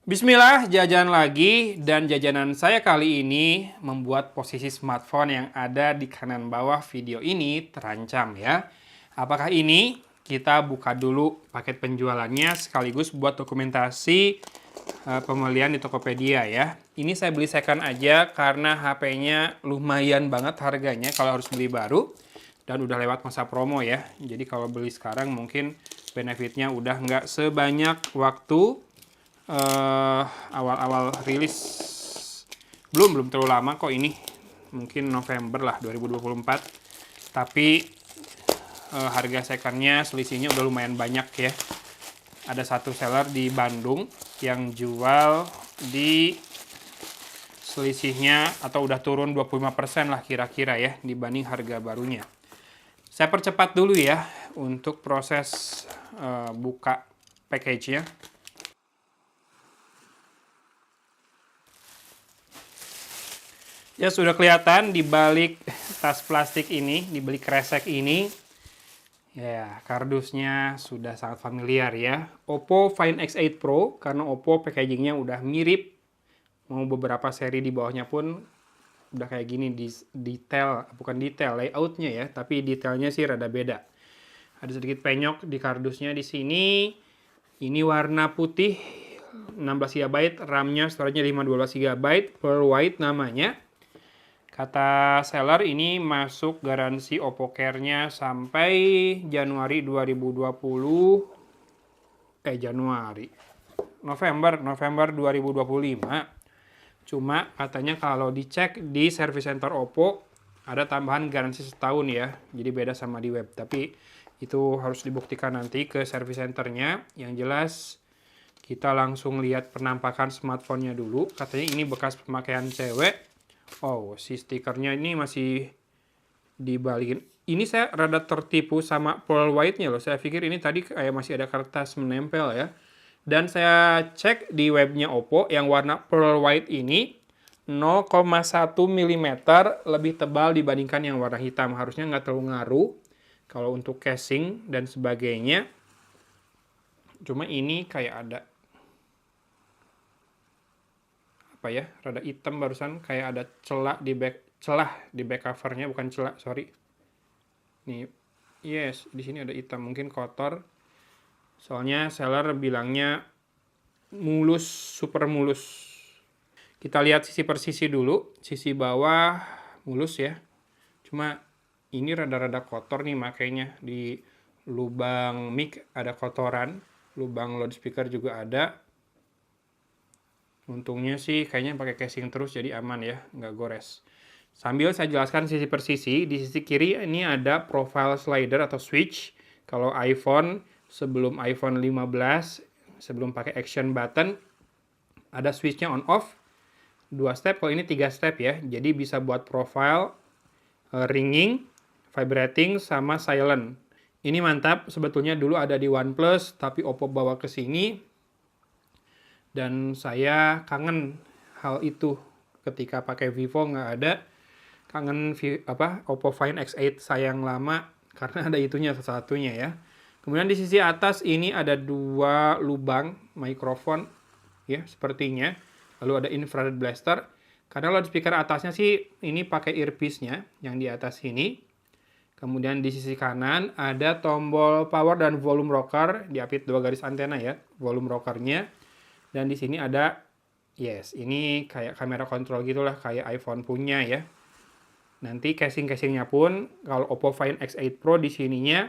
Bismillah, jajan lagi, dan jajanan saya kali ini membuat posisi smartphone yang ada di kanan bawah video ini terancam ya. Apakah ini? Kita buka dulu paket penjualannya sekaligus buat dokumentasi pembelian di Tokopedia ya. Ini saya beli second aja karena HP-nya lumayan banget harganya kalau harus beli baru. Dan udah lewat masa promo ya. Jadi kalau beli sekarang mungkin benefitnya udah nggak sebanyak waktu awal-awal rilis. Belum terlalu lama kok ini, mungkin November lah 2024, tapi harga secondnya selisihnya udah lumayan banyak ya. Ada satu seller di Bandung yang jual di selisihnya atau udah turun 25% lah kira-kira ya dibanding harga barunya. Saya percepat dulu ya untuk proses buka package-nya. Ya, sudah kelihatan di balik tas plastik ini, di balik kresek ini. Ya, kardusnya sudah sangat familiar ya. Oppo Find X8 Pro, karena Oppo packagingnya udah mirip. Mau beberapa seri di bawahnya pun udah kayak gini, detail, bukan detail, layoutnya ya, tapi detailnya sih rada beda. Ada sedikit penyok di kardusnya di sini. Ini warna putih, 16 GB, RAM-nya, storage-nya 512 GB, Pearl White namanya. Kata seller ini masuk garansi Oppo Care-nya sampai Januari 2020. November 2025. Cuma katanya kalau dicek di service center Oppo ada tambahan garansi setahun ya. Jadi beda sama di web. Tapi itu harus dibuktikan nanti ke service centernya. Yang jelas kita langsung lihat penampakan smartphone-nya dulu. Katanya ini bekas pemakaian cewek. Oh, si stikernya ini masih dibalikin. Ini saya rada tertipu sama Pearl White-nya loh. Saya pikir ini tadi kayak masih ada kertas menempel ya. Dan saya cek di webnya Oppo yang warna Pearl White ini 0,1 mm lebih tebal dibandingkan yang warna hitam. Harusnya nggak terlalu ngaruh kalau untuk casing dan sebagainya. Cuma ini kayak ada apa ya, rada hitam barusan, kayak ada celah di back covernya, bukan celah, sorry. Nih, yes, di sini ada hitam, mungkin kotor. Soalnya seller bilangnya mulus, super mulus. Kita lihat sisi per sisi dulu, sisi bawah mulus ya. Cuma ini rada-rada kotor nih, makanya di lubang mic ada kotoran, lubang loudspeaker juga ada. Untungnya sih kayaknya pakai casing terus jadi aman ya, nggak gores. Sambil saya jelaskan sisi per sisi, di sisi kiri ini ada profile slider atau switch. Kalau iPhone, sebelum iPhone 15, sebelum pakai action button, ada switchnya on off, 2 step, kalau ini 3 step ya. Jadi bisa buat profile, ringing, vibrating, sama silent. Ini mantap, sebetulnya dulu ada di OnePlus, tapi Oppo bawa ke sini. Dan saya kangen hal itu ketika pakai Vivo nggak ada. Kangen Oppo Find X8 sayang lama karena ada itunya satu-satunya ya. Kemudian di sisi atas ini ada 2 lubang mikrofon ya sepertinya. Lalu ada infrared blaster. Karena loudspeaker atasnya sih ini pakai earpiece-nya yang di atas sini. Kemudian di sisi kanan ada tombol power dan volume rocker, diapit 2 garis antena ya, volume rockernya. Dan di sini ada, yes, ini kayak kamera kontrol gitulah, kayak iPhone punya ya. Nanti casing-casingnya pun, kalau Oppo Find X8 Pro di sininya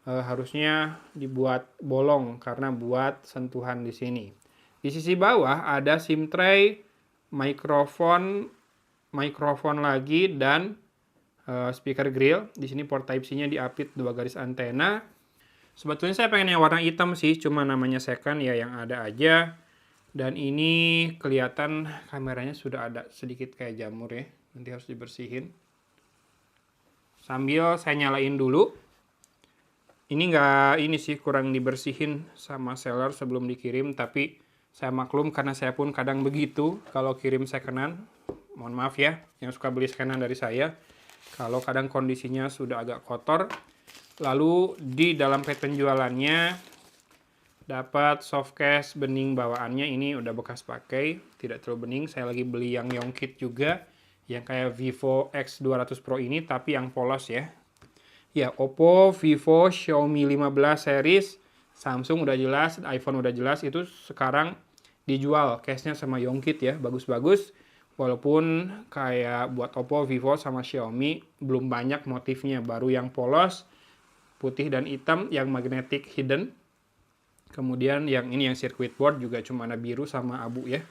harusnya dibuat bolong karena buat sentuhan di sini. Di sisi bawah ada SIM tray, mikrofon lagi, dan speaker grill. Di sini port Type-C-nya diapit 2 garis antena. Sebetulnya saya pengen yang warna hitam sih, cuma namanya second ya yang ada aja. Dan ini kelihatan kameranya sudah ada sedikit kayak jamur ya, nanti harus dibersihin. Sambil saya nyalain dulu. Ini sih kurang dibersihin sama seller sebelum dikirim, tapi saya maklum karena saya pun kadang begitu kalau kirim secondan. Mohon maaf ya yang suka beli secondan dari saya. Kalau kadang kondisinya sudah agak kotor. Lalu di dalam paket penjualannya Dapat softcase bening bawaannya, ini udah bekas pakai, tidak terlalu bening. Saya lagi beli yang Yongkit juga, yang kayak Vivo X200 Pro ini, tapi yang polos ya. Ya, Oppo, Vivo, Xiaomi 15 series, Samsung udah jelas, iPhone udah jelas, itu sekarang dijual case-nya sama Yongkit ya, bagus-bagus. Walaupun kayak buat Oppo, Vivo, sama Xiaomi belum banyak motifnya, baru yang polos, putih dan hitam, yang magnetic hidden. Kemudian yang ini yang circuit board juga cuma ada biru sama abu ya.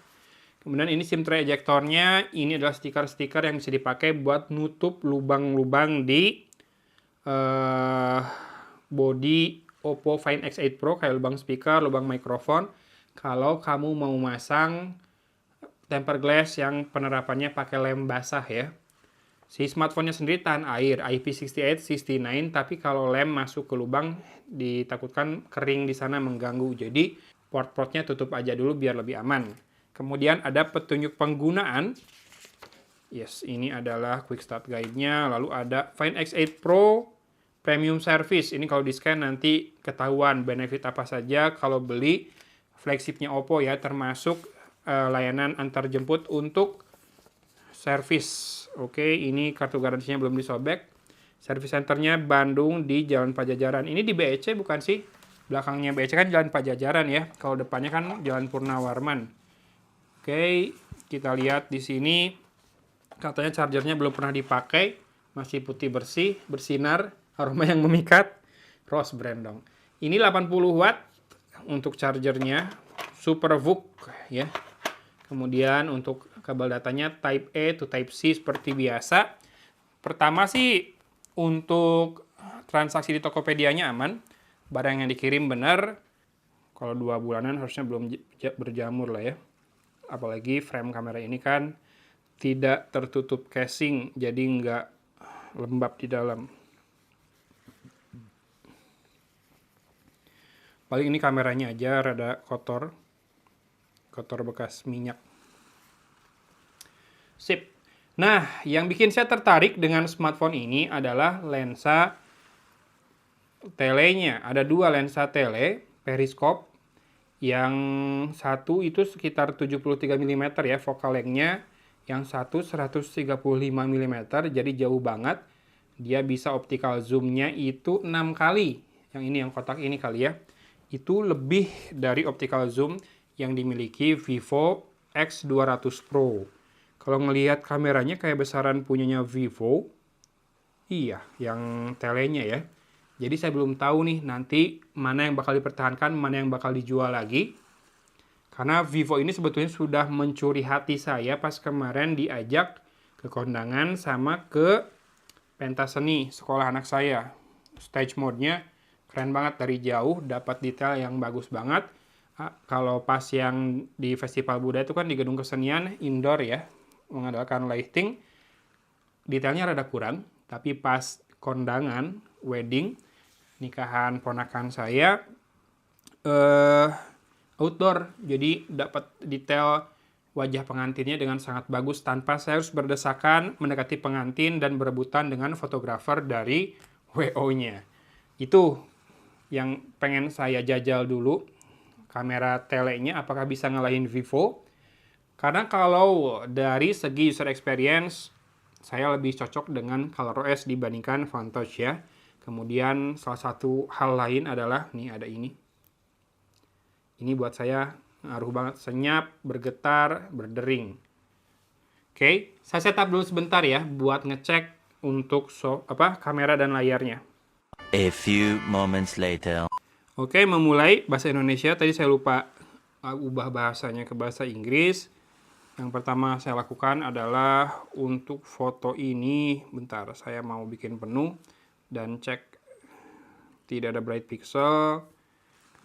Kemudian ini SIM tray ejectornya, ini adalah stiker-stiker yang bisa dipakai buat nutup lubang-lubang di body Oppo Find X8 Pro, kayak lubang speaker, lubang mikrofon. Kalau kamu mau masang tempered glass yang penerapannya pakai lem basah ya. Si smartphone-nya sendiri tahan air, IP68, 69, tapi kalau lem masuk ke lubang ditakutkan kering di sana mengganggu. Jadi port-portnya tutup aja dulu biar lebih aman. Kemudian ada petunjuk penggunaan. Yes, ini adalah quick start guide-nya. Lalu ada Find X8 Pro Premium Service. Ini kalau di-scan nanti ketahuan benefit apa saja kalau beli flagship-nya Oppo ya, termasuk layanan antar jemput untuk service. Oke, ini kartu garansinya belum disobek. Service centernya Bandung di Jalan Pajajaran. Ini di BEC bukan sih? Belakangnya BEC kan Jalan Pajajaran ya. Kalau depannya kan Jalan Purnawarman. Oke, kita lihat di sini. Katanya chargernya belum pernah dipakai. Masih putih bersih, bersinar, aroma yang memikat. Rose brand dong. Ini 80 watt untuk chargernya. Super VOOC ya. Kemudian untuk kabel datanya Type A to Type C seperti biasa. Pertama sih untuk transaksi di Tokopedia-nya aman. Barang yang dikirim benar. Kalau 2 bulanan harusnya belum berjamur lah ya. Apalagi frame kamera ini kan tidak tertutup casing, jadi nggak lembab di dalam. Paling ini kameranya aja rada kotor bekas minyak. Sip. Nah, yang bikin saya tertarik dengan smartphone ini adalah lensa telenya. Ada 2 lensa tele, periskop. Yang satu itu sekitar 73 mm ya focal length-nya. Yang satu 135 mm, jadi jauh banget. Dia bisa optical zoom-nya itu 6 kali. Yang ini yang kotak ini kali ya. Itu lebih dari optical zoom yang dimiliki Vivo X200 Pro. Kalau ngelihat kameranya kayak besaran punyanya Vivo. Iya, yang telenya ya. Jadi saya belum tahu nih nanti mana yang bakal dipertahankan, mana yang bakal dijual lagi. Karena Vivo ini sebetulnya sudah mencuri hati saya pas kemarin diajak ke kondangan sama ke pentas seni sekolah anak saya. Stage mode-nya keren banget dari jauh, dapat detail yang bagus banget. Kalau pas yang di Festival Budaya itu kan di gedung kesenian indoor ya, mengandalkan lighting, detailnya rada kurang. Tapi pas kondangan, wedding, nikahan ponakan saya, outdoor, jadi dapat detail wajah pengantinnya dengan sangat bagus tanpa saya harus berdesakan mendekati pengantin dan berebutan dengan fotografer dari WO-nya. Itu yang pengen saya jajal dulu, kamera telenya apakah bisa ngalahin Vivo. Karena kalau dari segi user experience, saya lebih cocok dengan ColorOS dibandingkan Fantouch ya. Kemudian salah satu hal lain adalah, nih ada ini. Ini buat saya ngaruh banget, senyap, bergetar, berdering. Oke, saya setup dulu sebentar ya buat ngecek untuk kamera dan layarnya. A few moments later. Oke, memulai bahasa Indonesia. Tadi saya lupa ubah bahasanya ke bahasa Inggris. Yang pertama saya lakukan adalah untuk foto ini, bentar, saya mau bikin penuh dan cek tidak ada bright pixel.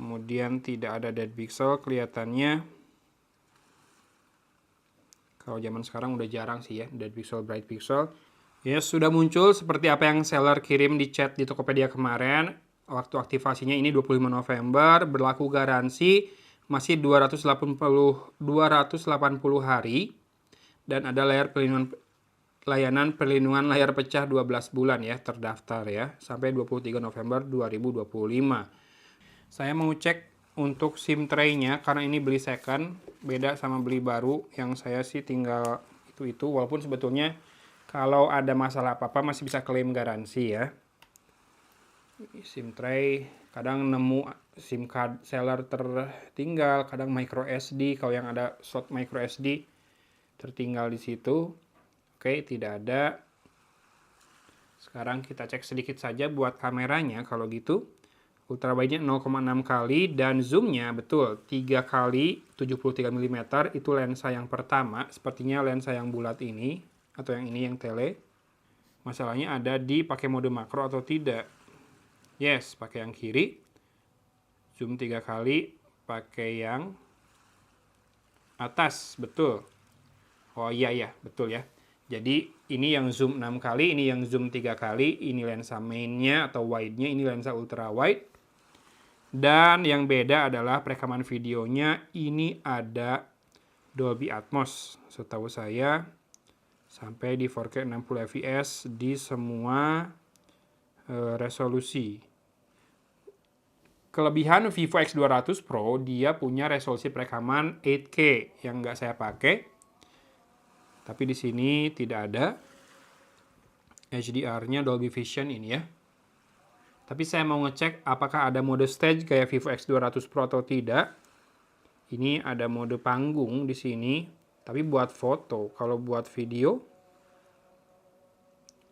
Kemudian tidak ada dead pixel kelihatannya. Kalau zaman sekarang udah jarang sih ya dead pixel, bright pixel. Ya sudah muncul seperti apa yang seller kirim di chat di Tokopedia kemarin. Waktu aktivasinya ini 25 November, berlaku garansi masih 280 hari dan ada layanan perlindungan layar pecah 12 bulan ya terdaftar ya sampai 23 November 2025. Saya mau cek untuk SIM tray-nya, karena ini beli second, beda sama beli baru, yang saya sih tinggal itu walaupun sebetulnya kalau ada masalah apa-apa masih bisa klaim garansi ya. SIM tray, kadang nemu SIM card seller tertinggal, kadang micro SD, kalau yang ada slot micro SD tertinggal di situ. Oke, tidak ada. Sekarang kita cek sedikit saja buat kameranya kalau gitu. Ultra wide-nya 0,6 kali dan zoom-nya betul 3 kali 73 mm, itu lensa yang pertama, sepertinya lensa yang bulat ini atau yang ini yang tele. Masalahnya ada di pakai mode makro atau tidak. Yes, pakai yang kiri. Zoom 3 kali, pakai yang atas, betul. Oh iya, betul ya. Jadi ini yang zoom 6 kali, ini yang zoom 3 kali, ini lensa main-nya atau wide-nya, ini lensa ultra wide. Dan yang beda adalah perekaman videonya, ini ada Dolby Atmos, setahu saya sampai di 4K 60 fps di semua resolusi. Kelebihan Vivo X200 Pro, dia punya resolusi perekaman 8K yang nggak saya pakai. Tapi di sini tidak ada HDR-nya Dolby Vision ini ya. Tapi saya mau ngecek apakah ada mode stage kayak Vivo X200 Pro atau tidak. Ini ada mode panggung di sini, tapi buat foto. Kalau buat video,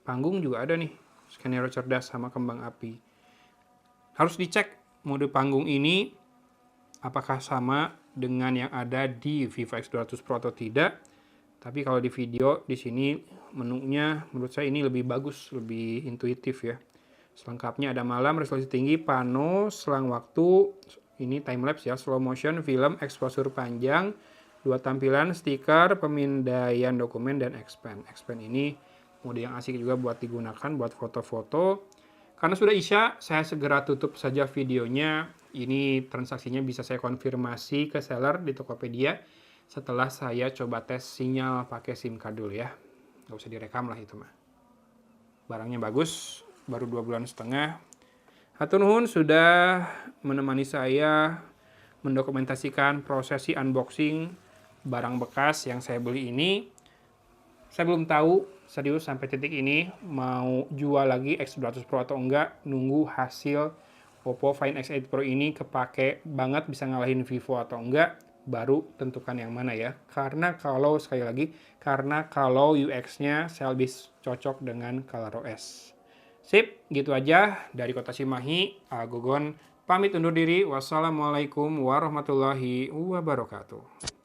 panggung juga ada nih, skenario cerdas sama kembang api. Harus dicek mode panggung ini apakah sama dengan yang ada di Vivo X200 Pro atau tidak. Tapi kalau di video di sini menunya menurut saya ini lebih bagus, lebih intuitif ya. Selengkapnya ada malam, resolusi tinggi, pano, selang waktu, ini timelapse ya, slow motion, film, exposure panjang, 2 tampilan, stiker, pemindaian dokumen, dan expand. Expand ini mode yang asik juga buat digunakan buat foto-foto. Karena sudah Isya, saya segera tutup saja videonya. Ini transaksinya bisa saya konfirmasi ke seller di Tokopedia setelah saya coba tes sinyal pakai SIM card dulu ya. Nggak usah direkam lah itu mah. Barangnya bagus, baru 2,5 bulan. Hatur nuhun sudah menemani saya mendokumentasikan prosesi unboxing barang bekas yang saya beli ini. Saya belum tahu serius sampai titik ini mau jual lagi X200 Pro atau enggak, nunggu hasil Oppo Find X8 Pro ini kepake banget bisa ngalahin Vivo atau enggak, baru tentukan yang mana ya. Karena kalau sekali lagi, karena kalau UX-nya saya lebih cocok dengan ColorOS. Sip, gitu aja dari Kota Cimahi. Agogon pamit undur diri. Wassalamualaikum warahmatullahi wabarakatuh.